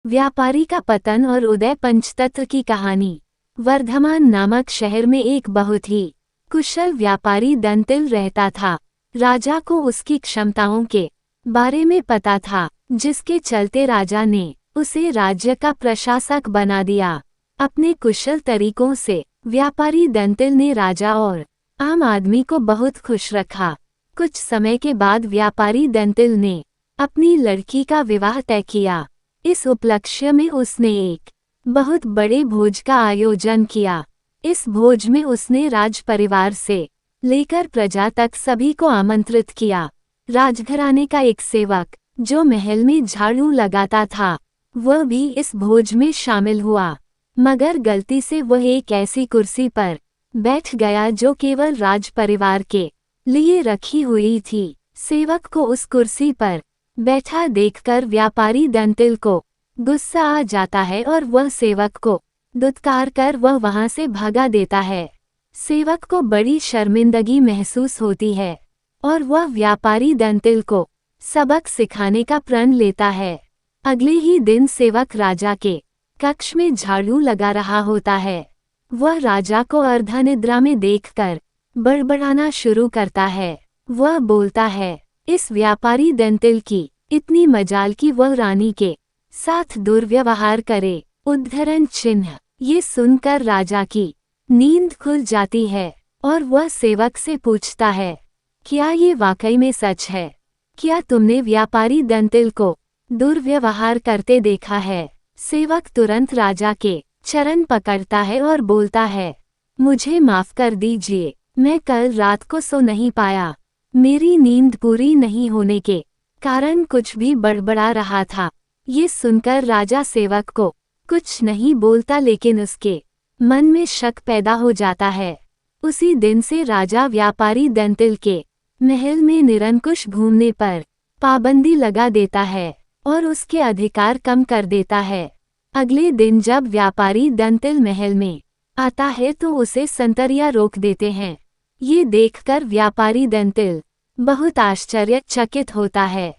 व्यापारी का पतन और उदय पंचतत्व की कहानी। वर्धमान नामक शहर में एक बहुत ही कुशल व्यापारी दंतिल रहता था। राजा को उसकी क्षमताओं के बारे में पता था, जिसके चलते राजा ने उसे राज्य का प्रशासक बना दिया। अपने कुशल तरीकों से व्यापारी दंतिल ने राजा और आम आदमी को बहुत खुश रखा। कुछ समय के बाद व्यापारी दंतिल ने अपनी लड़की का विवाह तय किया। इस उपलक्ष्य में उसने एक बहुत बड़े भोज का आयोजन किया। इस भोज में उसने राज परिवार से लेकर प्रजा तक सभी को आमंत्रित किया। राजघराने का एक सेवक जो महल में झाड़ू लगाता था, वह भी इस भोज में शामिल हुआ, मगर गलती से वह एक ऐसी कुर्सी पर बैठ गया जो केवल राज परिवार के लिए रखी हुई थी। सेवक को उस कुर्सी पर बैठा देखकर व्यापारी दंतिल को गुस्सा आ जाता है और वह सेवक को दुत्कार कर वह वहां से भगा देता है। सेवक को बड़ी शर्मिंदगी महसूस होती है और वह व्यापारी दंतिल को सबक सिखाने का प्रण लेता है। अगले ही दिन सेवक राजा के कक्ष में झाड़ू लगा रहा होता है। वह राजा को अर्धनिद्रा में देखकर बड़बड़ाना शुरू करता है। वह बोलता है, इस व्यापारी दंतिल की इतनी मजाल कि वह रानी के साथ दुर्व्यवहार करे। उद्धरण चिन्ह। ये सुनकर राजा की नींद खुल जाती है और वह सेवक से पूछता है, क्या ये वाकई में सच है? क्या तुमने व्यापारी दंतिल को दुर्व्यवहार करते देखा है? सेवक तुरंत राजा के चरण पकड़ता है और बोलता है, मुझे माफ कर दीजिए, मैं कल रात को सो नहीं पाया। मेरी नींद पूरी नहीं होने के कारण कुछ भी बड़बड़ा रहा था। ये सुनकर राजा सेवक को कुछ नहीं बोलता, लेकिन उसके मन में शक पैदा हो जाता है। उसी दिन से राजा व्यापारी दंतिल के महल में निरंकुश घूमने पर पाबंदी लगा देता है और उसके अधिकार कम कर देता है। अगले दिन जब व्यापारी दंतिल महल में आता है तो उसे संतरिया रोक देते हैं। ये देखकर व्यापारी दंतिल बहुत आश्चर्यचकित होता है।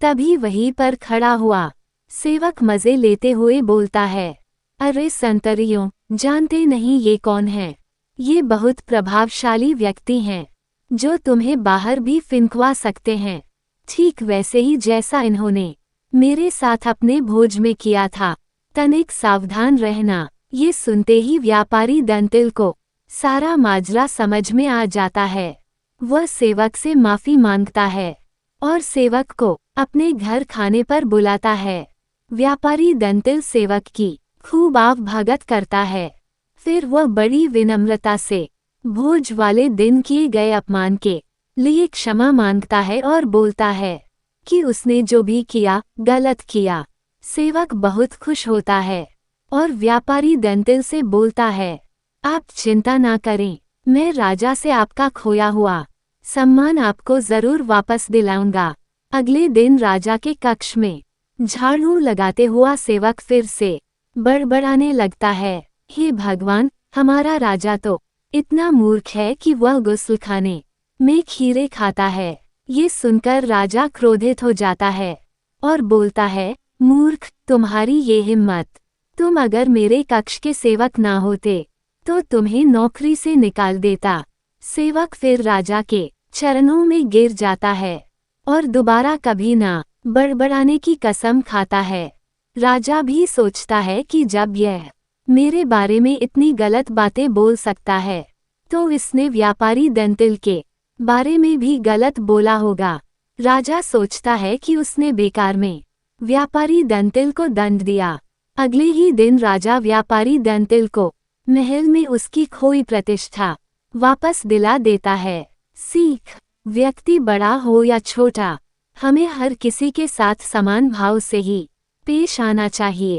तभी वहीं पर खड़ा हुआ सेवक मजे लेते हुए बोलता है, अरे संतरियों, जानते नहीं ये कौन है? ये बहुत प्रभावशाली व्यक्ति हैं जो तुम्हें बाहर भी फिंकवा सकते हैं, ठीक वैसे ही जैसा इन्होंने मेरे साथ अपने भोज में किया था। तनिक सावधान रहना। ये सुनते ही व्यापारी दंतिल को सारा माजरा समझ में आ जाता है। वह सेवक से माफी मांगता है और सेवक को अपने घर खाने पर बुलाता है। व्यापारी दंतिल सेवक की खूब आवभगत करता है। फिर वह बड़ी विनम्रता से भोज वाले दिन किए गए अपमान के लिए क्षमा मांगता है और बोलता है कि उसने जो भी किया गलत किया। सेवक बहुत खुश होता है और व्यापारी दंतिल से बोलता है, आप चिंता ना करें, मैं राजा से आपका खोया हुआ सम्मान आपको जरूर वापस दिलाऊंगा। अगले दिन राजा के कक्ष में झाड़ू लगाते हुआ सेवक फिर से बड़बड़ाने लगता है, हे भगवान, हमारा राजा तो इतना मूर्ख है कि वह गुस्लखाने में खीरे खाता है। ये सुनकर राजा क्रोधित हो जाता है और बोलता है, मूर्ख, तुम्हारी ये हिम्मत! तुम अगर मेरे कक्ष के सेवक ना होते तो तुम्हें नौकरी से निकाल देता। सेवक फिर राजा के चरणों में गिर जाता है और दोबारा कभी ना बड़बड़ाने की कसम खाता है। राजा भी सोचता है कि जब यह मेरे बारे में इतनी गलत बातें बोल सकता है तो इसने व्यापारी दंतिल के बारे में भी गलत बोला होगा। राजा सोचता है कि उसने बेकार में व्यापारी दंतिल को दंड दिया। अगले ही दिन राजा व्यापारी दंतिल को महल में उसकी खोई प्रतिष्ठा वापस दिला देता है। सीख। व्यक्ति बड़ा हो या छोटा, हमें हर किसी के साथ समान भाव से ही पेश आना चाहिए।